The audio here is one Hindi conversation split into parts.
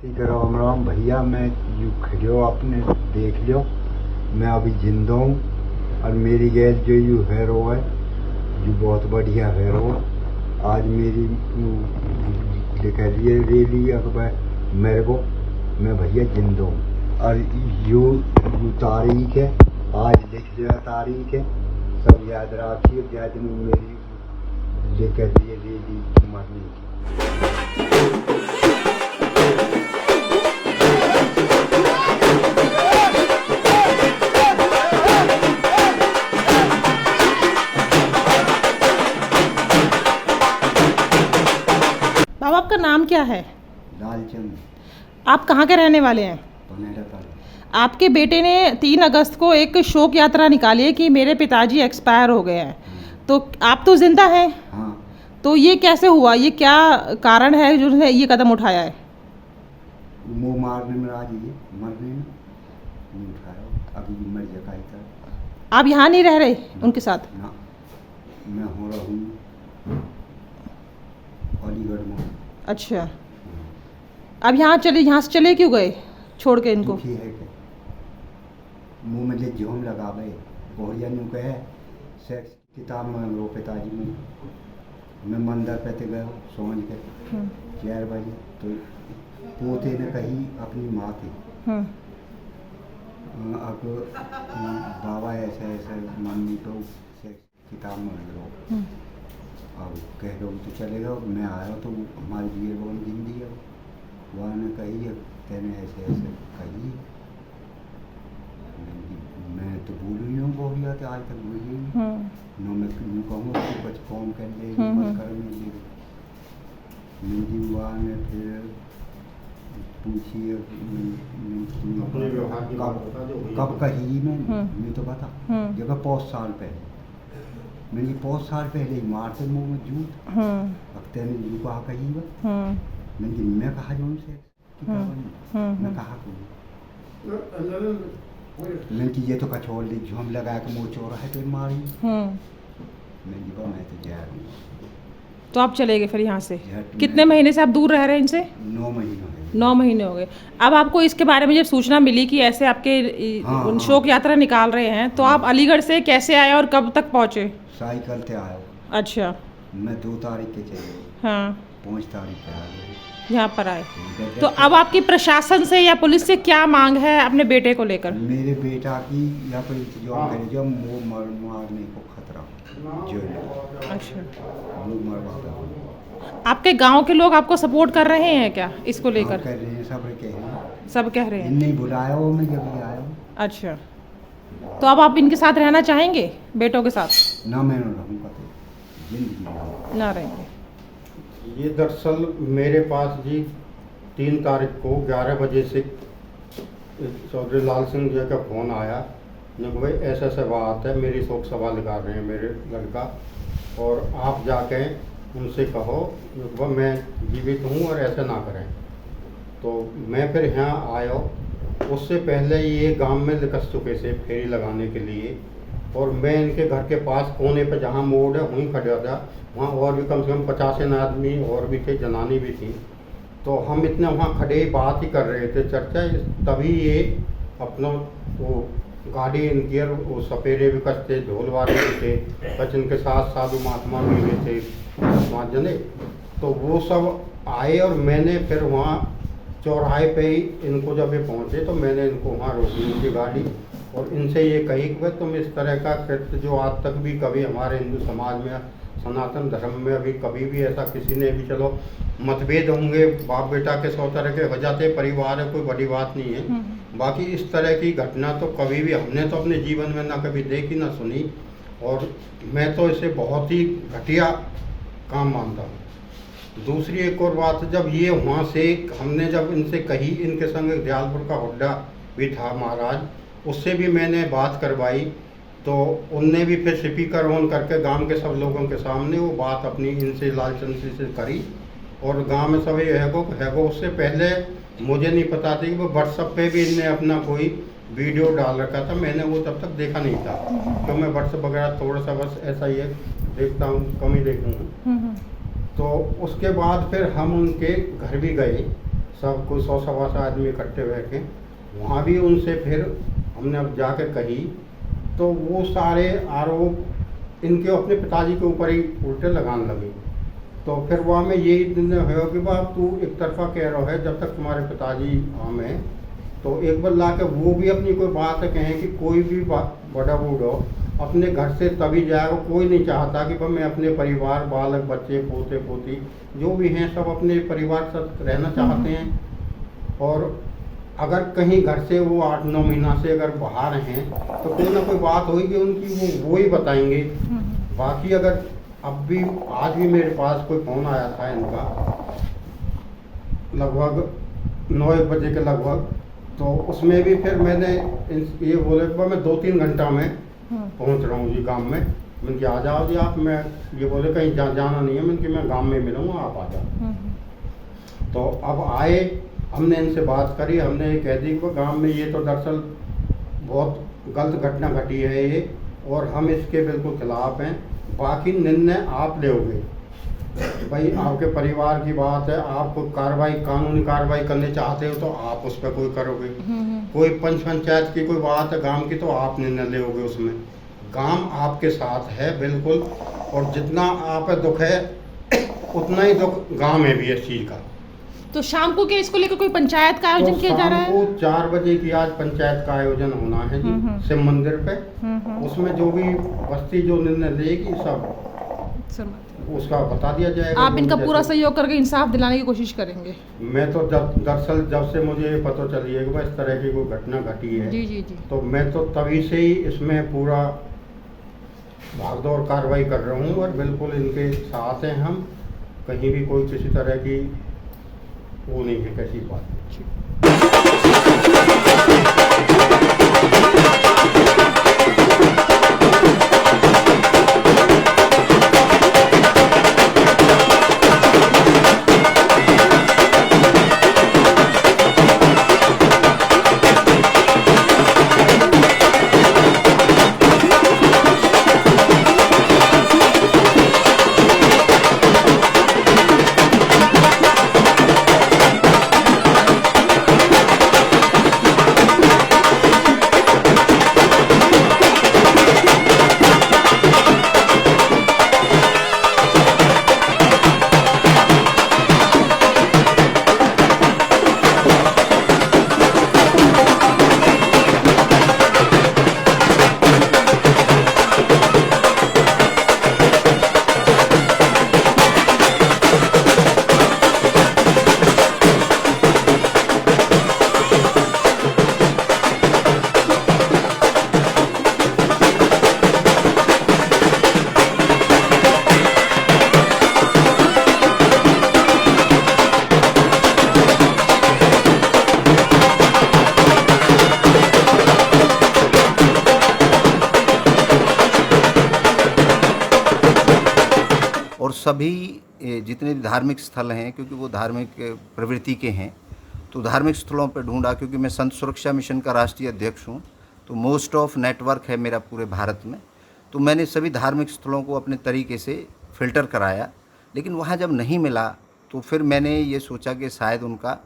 ठीक है, राम राम भैया। मैं यू खड़ो अपने देख लो, मैं अभी जिंदा हूँ और मेरी गैस जो यू हेरो है यू बहुत बढ़िया हेरो। आज मेरी लिख लिए रेली अखबार मेरे को, मैं भैया जिंदा हूँ और यू तारीख है, आज लिख लिया तारीख है, सब याद रखिए। आज मेरी लिख लिए रेली मरने की। बाबा आपका नाम क्या है? लालचंद। आप कहाँ के रहने वाले हैं? आपके बेटे ने 3 अगस्त को एक शोक यात्रा निकाली है कि मेरे पिताजी एक्सपायर हो गए हैं, तो आप तो जिंदा हैं। हाँ। तो ये कैसे हुआ, ये क्या कारण है जो उन्होंने ये कदम उठाया है? वो मारने में राजी है, मरने में नहीं उठाया, अभी मर जगह था। आप यहाँ नहीं रह रहे उनके साथ? ना, मैं हो रहा हूँ अलीगढ़ में। अच्छा, अब यहाँ से चले क्यों गए छोड़ के इनको? दुखी है कि मुँह में ले जोम लगा गए बोरिया नु कहे सेक्स किताब में रो पिताजी में। मैं मंदिर पे ते गया सोच के 4 बजे, तो पोते ने कही अपनी माँ थी अब बाबा ऐसे ऐसे मम्मी तो सेक्स किताब में रो, अब कह दो तो चलेगा। मैं आया तो हमारी जीर बोन जिंदी है, वहाँ ने कही है तेने ऐसे ऐसे कही। मैं तो भूल ही हूँ बोलिया तो आज तक भूल ही नो। मैं यूँ कहूँगा कि कुछ कौन कर ले मत कर मेरी वहाँ ने फिर पूछिए कब कही मैं तो बता जगह 5 साल पहले। मैंने 5 साल पहले ही मारते मुँह में जूत वक्त ने जू कहा कही वह मैं कहा जो उनसे मैं कहा मैंने कि ये तो कचौल ली झूम लगा के मुँह चोरा है तो मारी। मैं जी मैं तो जा रही हूँ। तो आप चले गए फिर यहाँ से? कितने महीने से आप दूर रह रहे हैं इनसे? 9 महीने हो गए। 9 महीने हो गए। अब आपको इसके बारे में जब सूचना मिली कि ऐसे आपके शोक यात्रा निकाल रहे हैं, तो आप अलीगढ़ से कैसे आए और कब तक पहुँचे? साइकिल से आया। अच्छा। मैं 2 तारीख के चले। हाँ। 5 तारीख के आ गए यहाँ पर आए। तो अब आपकी प्रशासन से या पुलिस से क्या मांग है अपने बेटे को लेकर? मेरे बेटा की या कोई इंतजाम करे जब वो मारने को खतरा जो। अच्छा, वो मरवा। आपके गांव के लोग आपको सपोर्ट कर रहे हैं क्या इसको लेकर? कर रहे हैं, सब कह रहे हैं। सब कह रहे हैं। नहीं बुलाया वो, मैं जब भी आया। अच्छा, तो अब आप इनके साथ रहना चाहेंगे, बेटों के साथ? ना मैं रहूँगा तो जिंदगी ना रहेंगे। ये दरअसल मेरे पास जी 3 तारीख को 11 बजे से चौधरी लाल सिंह जी का फ़ोन आया कि भाई ऐसा ऐसा बात है, मेरी शोक सभा निकाल रहे हैं मेरे लड़का, और आप जाके उनसे कहो वह मैं जीवित हूँ और ऐसा ना करें। तो मैं फिर यहाँ आया। उससे पहले ये गांव में निकल चुके थे फेरी लगाने के लिए, और मैं इनके घर के पास कोने पर जहाँ मोड़ है वहीं खड़ा था। वहाँ और भी कम से कम 50 आदमी और भी थे, जनानी भी थी। तो हम इतने वहाँ खड़े बात ही कर रहे थे, चर्चा। तभी ये अपना वो गाड़ी इनकी वो सपेरे भी कचते ढोल वाले भी थे, बच इनके साथ साधु महात्मा भी हुए थे 5 जने। तो वो सब आए और मैंने फिर वहाँ चौराहे पे ही इनको जब ये पहुँचे तो मैंने इनको वहाँ रोकी उनकी गाड़ी, और इनसे ये कही कि भाई तुम इस तरह का कृत्य जो आज तक भी कभी हमारे हिंदू समाज में सनातन धर्म में अभी कभी भी ऐसा किसी ने भी, चलो मतभेद होंगे बाप बेटा के 100 तरह के हो जाते, परिवार है कोई बड़ी बात नहीं है, बाकी इस तरह की घटना तो कभी भी हमने तो अपने जीवन में ना कभी देखी ना सुनी, और मैं तो इसे बहुत ही घटिया काम मानता हूँ। दूसरी एक और बात, जब ये वहाँ से हमने जब इनसे कही, इनके संग दयालपुर का हुड्डा भी था महाराज, उससे भी मैंने बात करवाई, तो उनने भी फिर स्पीकर ऑन करके गांव के सब लोगों के सामने वो बात अपनी इनसे लालचंद से करी, और गांव में सब ये हैगो। उससे पहले मुझे नहीं पता था कि वो व्हाट्सएप पे भी इनने अपना कोई वीडियो डाल रखा था, मैंने वो तब तक देखा नहीं था, तो मैं व्हाट्सएप वगैरह थोड़ा सा बस ऐसा ही देखता हूँ, कम ही देखूँ। तो उसके बाद फिर हम उनके घर भी गए, सब कोई 100-125 आदमी इकट्ठे बैठे। वहाँ भी उनसे फिर हमने अब जाके कही तो वो सारे आरोप इनके अपने पिताजी के ऊपर ही उल्टे लगाने लगे। तो फिर वहाँ में यही निर्णय हुआ कि बाप तू एक तरफा कह रहा है, जब तक तुम्हारे पिताजी हम हैं तो एक बार ला के वो भी अपनी कोई बात कहें कि कोई भी बड़ा बूढ़ो अपने घर से तभी जाएगा। कोई नहीं चाहता कि भाई मैं अपने परिवार, बालक बच्चे, पोते पोती जो भी हैं सब अपने परिवार के साथ रहना चाहते हैं। और अगर कहीं घर से वो 8-9 महीना से अगर बाहर हैं तो कोई ना कोई बात होगी उनकी, वो ही बताएंगे। बाकी अगर अब भी आज भी मेरे पास कोई फ़ोन आया था इनका लगभग 9-1 बजे के लगभग, तो उसमें भी फिर मैंने ये बोले कि मैं 2-3 घंटा में पहुंच रहा हूँ जी गांव में। मैंने कि आ जाओ जी आप। मैं ये बोले कहीं जाना नहीं है। मैंने कि मैं गांव में मिलूँगा, आप आ जाओ। तो अब आए, हमने इनसे बात करी, हमने ये कह दी कि गांव में ये तो दरअसल बहुत गलत घटना घटी है ये, और हम इसके बिल्कुल खिलाफ हैं। बाकी निर्णय आप लोगे भाई, आपके परिवार की बात है। आप कार्रवाई, कानूनी कार्रवाई करने चाहते हो तो आप उस पर कोई करोगे। कोई पंचायत की कोई बात है गांव की तो आप निर्णय लोगे उसमें। गांव आपके साथ है बिल्कुल, और जितना आप दुख है उतना ही दुख गांव में भी है इस चीज़ का। तो शाम को क्या इसको लेकर कोई पंचायत का आयोजन किया जा रहा है? शाम को 4 बजे की आज पंचायत का आयोजन होना है जी शिव मंदिर पे। उसमें जो भी बस्ती जो निर्णय लेगी सब उसका बता दिया जाएगा। आप इनका पूरा सहयोग करके इंसाफ दिलाने की कोशिश करेंगे? मैं तो दरअसल जब से मुझे पता चली है कि इस तरह की कोई घटना घटी है जी जी जी, तो मैं तो तभी से ही इसमें पूरा भागदौड़ कार्रवाई कर रहा हूँ, और बिल्कुल इनके साथ हैं हम। कहीं भी कोई किसी तरह की वो नहीं है कैसी बात। और सभी जितने भी धार्मिक स्थल हैं, क्योंकि वो धार्मिक प्रवृत्ति के हैं, तो धार्मिक स्थलों पर ढूंढा। क्योंकि मैं संत सुरक्षा मिशन का राष्ट्रीय अध्यक्ष हूँ, तो मोस्ट ऑफ नेटवर्क है मेरा पूरे भारत में। तो मैंने सभी धार्मिक स्थलों को अपने तरीके से फ़िल्टर कराया, लेकिन वहाँ जब नहीं मिला तो फिर मैंने ये सोचा कि शायद उनका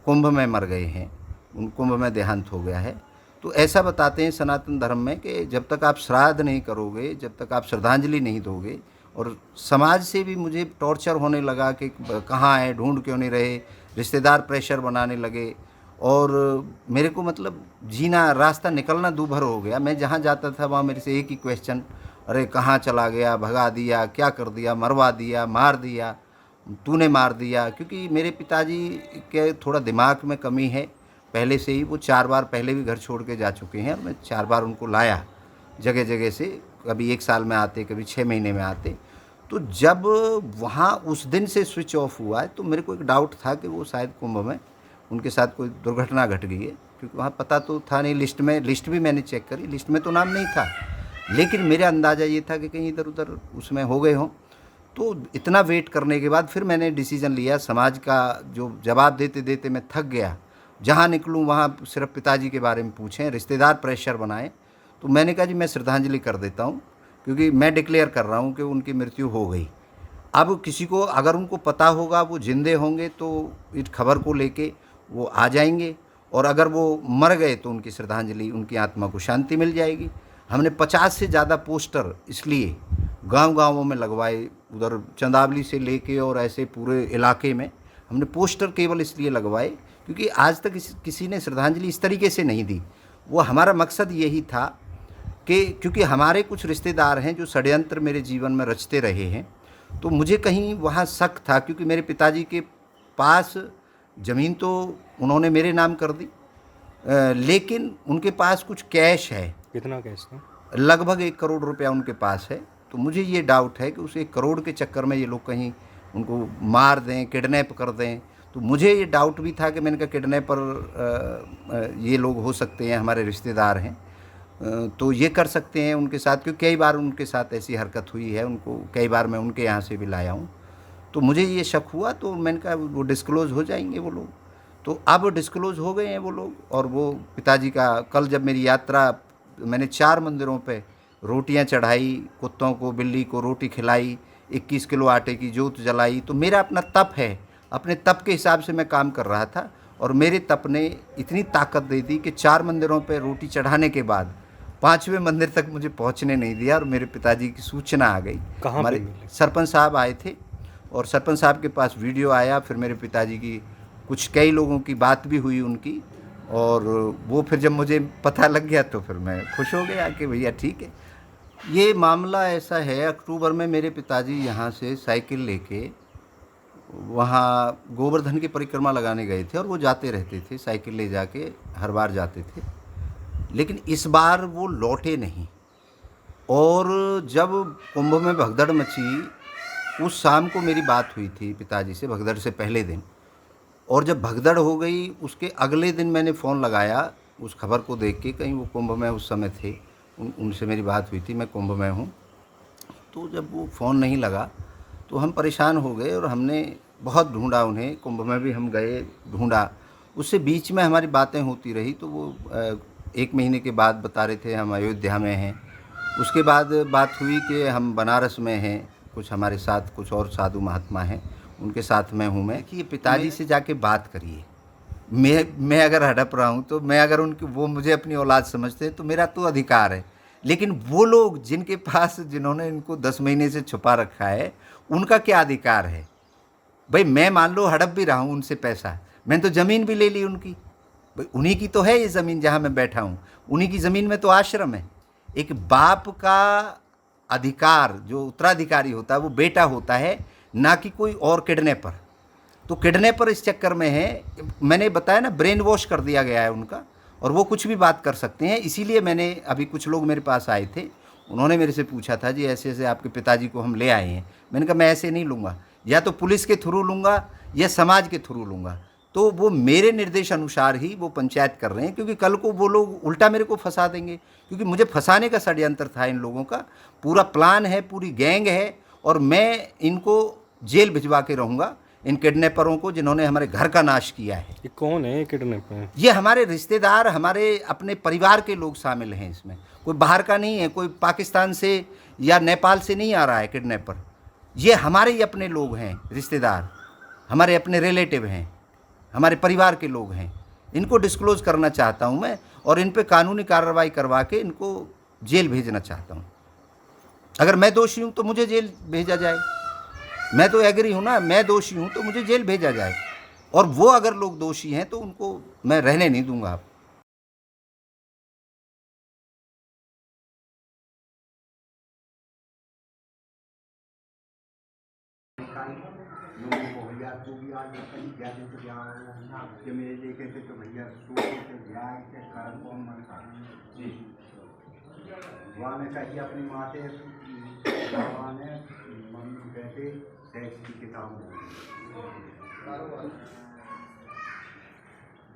कुंभ में मर गए हैं, उन कुंभ में देहांत हो गया है। तो ऐसा बताते हैं सनातन धर्म में कि जब तक आप श्राद्ध नहीं करोगे, जब तक आप श्रद्धांजलि नहीं दोगे, और समाज से भी मुझे टॉर्चर होने लगा कि कहाँ है, ढूंढ क्यों नहीं रहे, रिश्तेदार प्रेशर बनाने लगे, और मेरे को मतलब जीना, रास्ता निकलना दूभर हो गया। मैं जहाँ जाता था वहाँ मेरे से एक ही क्वेश्चन, अरे कहाँ चला गया, भगा दिया, क्या कर दिया, मरवा दिया, मार दिया, तूने मार दिया। क्योंकि मेरे पिताजी के थोड़ा दिमाग में कमी है पहले से ही। वो 4 बार पहले भी घर छोड़ के जा चुके हैं, और मैं 4 बार उनको लाया जगह जगह से। कभी 1 साल में आते, कभी 6 महीने में आते। तो जब वहाँ उस दिन से स्विच ऑफ हुआ है तो मेरे को एक डाउट था कि वो शायद कुंभ में उनके साथ कोई दुर्घटना घट गई है। क्योंकि वहाँ पता तो था नहीं, लिस्ट भी मैंने चेक करी, लिस्ट में तो नाम नहीं था, लेकिन मेरा अंदाज़ा ये था कि कहीं इधर उधर उसमें हो गए हों। तो इतना वेट करने के बाद फिर मैंने डिसीज़न लिया। समाज का जो जवाब देते देते मैं थक गया, जहाँ निकलूँ वहाँ सिर्फ पिताजी के बारे में पूछें, रिश्तेदार प्रेशर बनाएं। तो मैंने कहा जी मैं श्रद्धांजलि कर देता हूँ, क्योंकि मैं डिक्लेयर कर रहा हूँ कि उनकी मृत्यु हो गई। अब किसी को अगर उनको पता होगा वो जिंदे होंगे तो इस खबर को लेके वो आ जाएंगे, और अगर वो मर गए तो उनकी श्रद्धांजलि, उनकी आत्मा को शांति मिल जाएगी। हमने 50 से ज़्यादा पोस्टर इसलिए गांव-गांवों में लगवाए, उधर चंदावली से लेके और ऐसे पूरे इलाके में हमने पोस्टर केवल इसलिए लगवाए क्योंकि आज तक किसी ने श्रद्धांजलि इस तरीके से नहीं दी। वो हमारा मकसद यही था कि क्योंकि हमारे कुछ रिश्तेदार हैं जो षड्यंत्र मेरे जीवन में रचते रहे हैं, तो मुझे कहीं वहाँ शक था, क्योंकि मेरे पिताजी के पास ज़मीन तो उन्होंने मेरे नाम कर दी, लेकिन उनके पास कुछ कैश है। कितना कैश था? लगभग 1 करोड़ रुपया उनके पास है। तो मुझे ये डाउट है कि उस 1 करोड़ के चक्कर में ये लोग कहीं उनको मार दें, किडनैप कर दें। तो मुझे ये डाउट भी था कि मैंने कहा किडनैपर ये लोग हो सकते हैं, हमारे रिश्तेदार हैं, तो ये कर सकते हैं उनके साथ, क्योंकि कई बार उनके साथ ऐसी हरकत हुई है, उनको कई बार मैं उनके यहाँ से भी लाया हूँ। तो मुझे ये शक हुआ, तो मैंने कहा वो डिस्क्लोज़ हो जाएंगे वो लोग। तो अब डिस्क्लोज़ हो गए हैं वो लोग। और वो पिताजी का कल जब मेरी यात्रा, मैंने 4 मंदिरों पे रोटियां चढ़ाई, कुत्तों को, बिल्ली को रोटी खिलाई, 21 किलो आटे की जोत जलाई। तो मेरा अपना तप है, अपने तप के हिसाब से मैं काम कर रहा था, और मेरे तप ने इतनी ताकत दे दी कि 4 मंदिरों पे रोटी चढ़ाने के बाद 5वें मंदिर तक मुझे पहुंचने नहीं दिया, और मेरे पिताजी की सूचना आ गई। हमारे सरपंच साहब आए थे, और सरपंच साहब के पास वीडियो आया, फिर मेरे पिताजी की कई लोगों की बात भी हुई उनकी, और वो फिर जब मुझे पता लग गया तो फिर मैं खुश हो गया कि भैया ठीक है। ये मामला ऐसा है, अक्टूबर में मेरे पिताजी यहाँ से साइकिल लेके वहाँ गोवर्धन की परिक्रमा लगाने गए थे, और वो जाते रहते थे, साइकिल ले जाके हर बार जाते थे, लेकिन इस बार वो लौटे नहीं। और जब कुंभ में भगदड़ मची, उस शाम को मेरी बात हुई थी पिताजी से, भगदड़ से पहले दिन, और जब भगदड़ हो गई उसके अगले दिन मैंने फ़ोन लगाया उस खबर को देख के, कहीं वो कुंभ में उस समय थे, उनसे मेरी बात हुई थी, मैं कुंभ में हूँ। तो जब वो फ़ोन नहीं लगा तो हम परेशान हो गए, और हमने बहुत ढूंढा उन्हें, कुंभ में भी हम गए, ढूंढा। उससे बीच में हमारी बातें होती रही, तो वो 1 महीने के बाद बता रहे थे हम अयोध्या में हैं। उसके बाद बात हुई कि हम बनारस में हैं, कुछ हमारे साथ कुछ और साधु महात्मा हैं, उनके साथ में हूँ मैं। कि पिताजी से जाके बात करिए। मैं अगर हड़प रहा हूँ, तो मैं अगर वो मुझे अपनी औलाद समझते हैं तो मेरा तो अधिकार है, लेकिन वो लोग जिनके पास, जिन्होंने इनको 10 महीने से छुपा रखा है, उनका क्या अधिकार है? भाई मैं मान लो हड़प भी रहा हूँ उनसे पैसा, मैंने तो ज़मीन भी ले ली उनकी, भाई उन्हीं की तो है ये ज़मीन जहाँ मैं बैठा हूँ, उन्हीं की ज़मीन में तो आश्रम है। एक बाप का अधिकार, जो उत्तराधिकारी होता है, वो बेटा होता है, ना कि कोई और किडनैपर। तो किडनैपर इस चक्कर में है, मैंने बताया ना, ब्रेन वॉश कर दिया गया है उनका, और वो कुछ भी बात कर सकते हैं। इसीलिए मैंने, अभी कुछ लोग मेरे पास आए थे, उन्होंने मेरे से पूछा था जी ऐसे ऐसे आपके पिताजी को हम ले आए हैं। मैंने कहा मैं ऐसे नहीं लूँगा, या तो पुलिस के थ्रू लूँगा या समाज के थ्रू लूँगा। तो वो मेरे निर्देश अनुसार ही वो पंचायत कर रहे हैं, क्योंकि कल को वो लोग उल्टा मेरे को फंसा देंगे, क्योंकि मुझे फंसाने का षड्यंत्र था इन लोगों का, पूरा प्लान है, पूरी गैंग है, और मैं इनको जेल भिजवा के रहूँगा, इन किडनैपरों को जिन्होंने हमारे घर का नाश किया है। ये कौन है किडनैपर? ये हमारे रिश्तेदार, हमारे अपने परिवार के लोग शामिल हैं इसमें, कोई बाहर का नहीं है, कोई पाकिस्तान से या नेपाल से नहीं आ रहा है किडनैपर। ये हमारे ही अपने लोग हैं, रिश्तेदार, हमारे अपने रिलेटिव हैं, हमारे परिवार के लोग हैं। इनको डिस्क्लोज़ करना चाहता हूँ मैं, और इन पे कानूनी कार्रवाई करवा के इनको जेल भेजना चाहता हूँ। अगर मैं दोषी हूँ तो मुझे जेल भेजा जाए, मैं तो एग्री हूँ ना, मैं दोषी हूँ तो मुझे जेल भेजा जाए, और वो अगर लोग दोषी हैं तो उनको मैं रहने नहीं दूंगा। भैया तू भी आज कहीं गया दिन तो गया कि मेरे लेके थे तो भैया सूखे से गया के कर कौन मन का जी वहाँ ने कही अपनी माते वहाँ ने मम्मी कहते टैक्स की किताब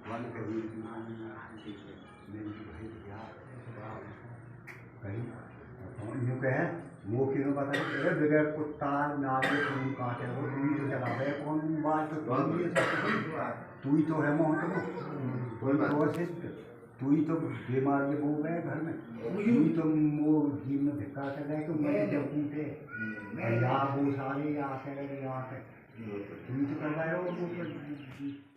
वन कही कहीं यूँ कहे मोखी में बता बगैर कुत्ता नाचे तुम काटे वो तू ही तो चला गया कौन बात तो तू ही तो है मोहन तो तू ही तो बीमार ये बोल रहे घर में, तू ही तो वो जीव में धिक्का कर रहे तो मेरे जब पूछे यहाँ वो सारे यहाँ से यहाँ से तू ही तो कर रहे हो वो